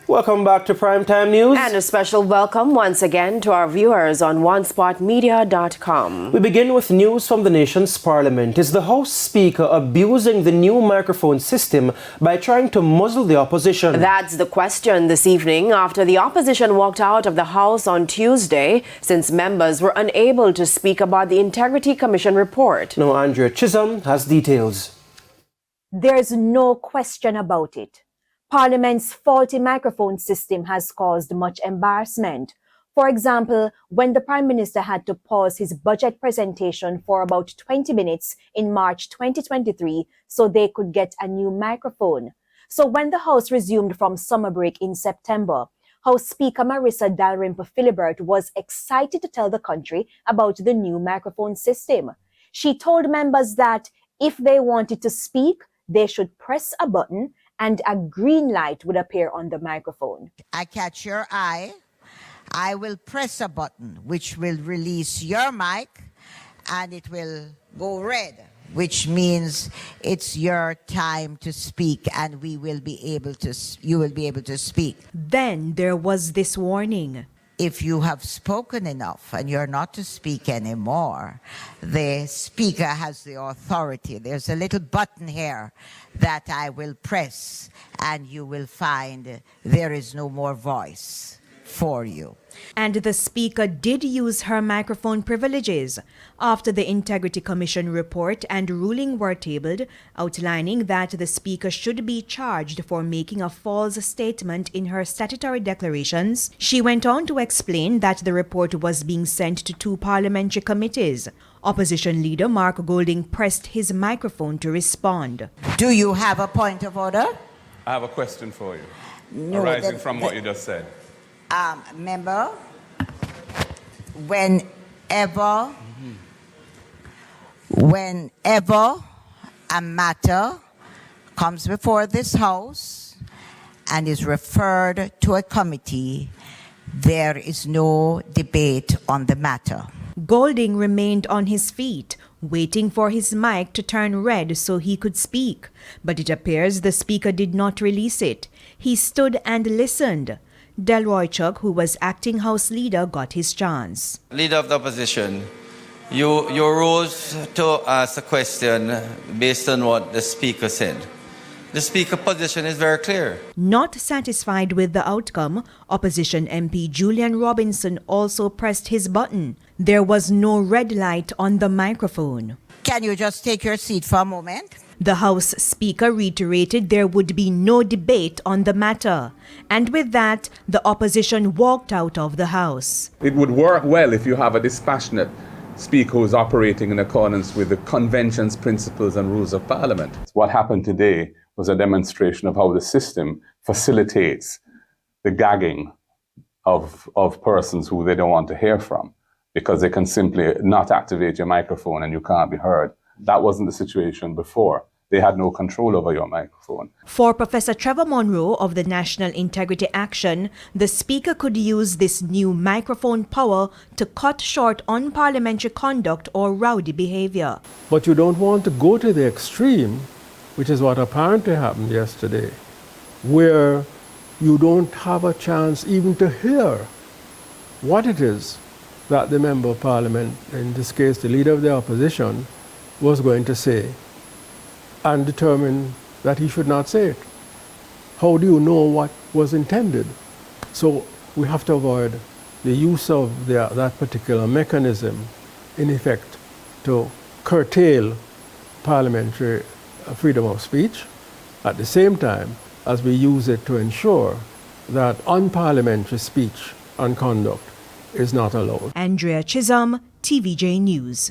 Welcome back to Primetime News. And a special welcome once again to our viewers on onespotmedia.com. We begin with news from the nation's parliament. Is the House Speaker abusing the new microphone system by trying to muzzle the opposition? That's the question this evening after the opposition walked out of the House on Tuesday since members were unable to speak about the Integrity Commission report. Now, Andrea Chisholm has details. There's no question about it. Parliament's faulty microphone system has caused much embarrassment. For example, when the Prime Minister had to pause his budget presentation for about 20 minutes in March 2023 so they could get a new microphone. So when the House resumed from summer break in September, House Speaker Marissa Dalrymple-Philibert was excited to tell the country about the new microphone system. She told members that if they wanted to speak, they should press a button and a green light would appear on the microphone. I catch your eye. I will press a button which will release your mic and it will go red, which means it's your time to speak and you will be able to speak. Then there was this warning. If you have spoken enough and you're not to speak anymore, the speaker has the authority. There's a little button here that I will press and you will find there is no more voice for you. And the Speaker did use her microphone privileges after the Integrity Commission report and ruling were tabled, outlining that the Speaker should be charged for making a false statement in her statutory declarations. She went on to explain that the report was being sent to 2 parliamentary committees. Opposition leader Mark Golding pressed his microphone to respond. Do you have a point of order? I have a question for you, No, arising from what you just said. Member, whenever a matter comes before this House and is referred to a committee, there is no debate on the matter. Golding remained on his feet, waiting for his mic to turn red so he could speak. But it appears the Speaker did not release it. He stood and listened. Delroy Chuck, who was acting House Leader, got his chance. Leader of the Opposition, you rose to ask a question based on what the Speaker said. The Speaker's position is very clear. Not satisfied with the outcome, Opposition MP Julian Robinson also pressed his button. There was no red light on the microphone. Can you just take your seat for a moment? The House Speaker reiterated there would be no debate on the matter. And with that, the opposition walked out of the House. It would work well if you have a dispassionate Speaker who is operating in accordance with the convention's principles and rules of Parliament. What happened today was a demonstration of how the system facilitates the gagging of persons who they don't want to hear from, because they can simply not activate your microphone and you can't be heard. That wasn't the situation before. They had no control over your microphone. For Professor Trevor Monroe of the National Integrity Action, the Speaker could use this new microphone power to cut short unparliamentary conduct or rowdy behavior. But you don't want to go to the extreme, which is what apparently happened yesterday, where you don't have a chance even to hear what it is that the Member of Parliament, in this case the Leader of the Opposition, was going to say, and determine that he should not say it. How do you know what was intended? So we have to avoid the use of that particular mechanism, in effect, to curtail parliamentary freedom of speech, at the same time as we use it to ensure that unparliamentary speech and conduct is not allowed. Andrea Chisholm, TVJ News.